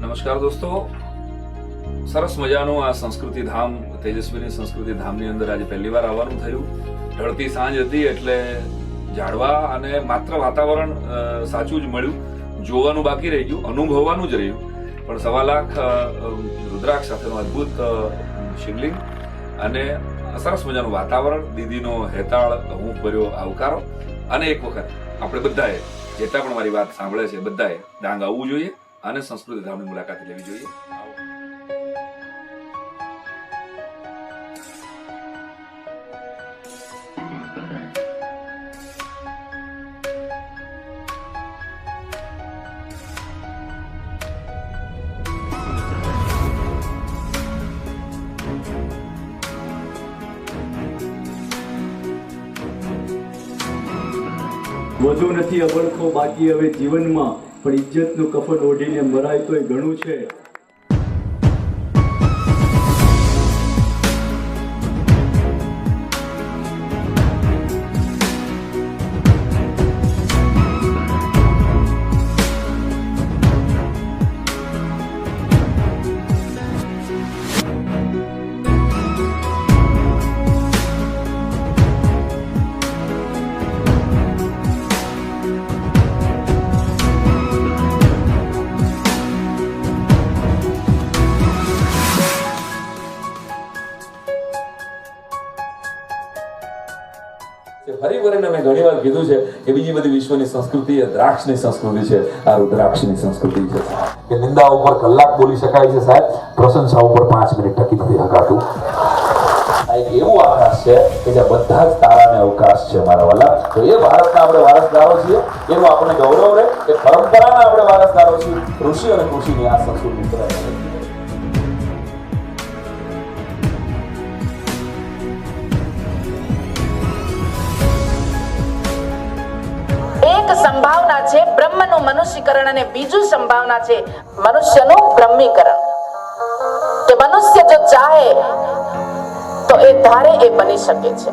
નમસ્કાર દોસ્તો, સરસ મજાનું આ સંસ્કૃતિ ધામ તેજસ્વીની સંસ્કૃતિ ધામની અંદર આજે પહેલીવાર આવવાનું થયું. ઢળતી સાંજ હતી એટલે ઝાડવા અને માત્ર વાતાવરણ સાચું જ મળ્યું, જોવાનું બાકી રહી ગયું, અનુભવવાનું જ રહ્યું. પણ 1.25 લાખ રુદ્રાક્ષ સાથેનું અદ્ભુત શિવલિંગ અને સરસ મજાનું વાતાવરણ, દીદીનો હેતાળ હું ભર્યો આવકારો. અને એક વખત આપણે બધાએ, જેટલા પણ મારી વાત સાંભળે છે, બધાએ ડાંગ આવવું જોઈએ અને સંસ્કૃતિ ધામની મુલાકાત લેવી જોઈએ. વધુ નથી અબળખો બાકી હવે જીવનમાં, પણ ઇજ્જતનું કફન ઓઢીને મરાય તોય ઘણું છે. ફરી મેં ઘણી વાર કીધું છે કે બીજી બધી વિશ્વની સંસ્કૃતિ એ દ્રાક્ષની સંસ્કૃતિ છે, આ રુદ્રાક્ષની સંસ્કૃતિ છે. કે નિંદા ઉપર કલાક બોલી શકાય છે સાહેબ, પ્રશંસા ઉપર 5 મિનિટ ટકી નથી શકાતું. આ એક એવું આકાશ છે કે જ્યાં બધા જ તારાને અવકાશ છે મારા વાલા. તો એ ભારતના આપણે વારસદારો છીએ, એનું આપણને ગૌરવ રહે કે પરંપરાના આપણે વારસદારો છીએ. ઋષિ અને કૃષિની આ સંસ્કૃતિ છે. એક સંભાવના છે બ્રહ્મનું મનુષ્યકરણ અને બીજું સંભાવના છે મનુષ્યનું બ્રહ્મીકરણ. કે મનુષ્ય જો ચાહે તો એ ધારે એ બની શકે છે.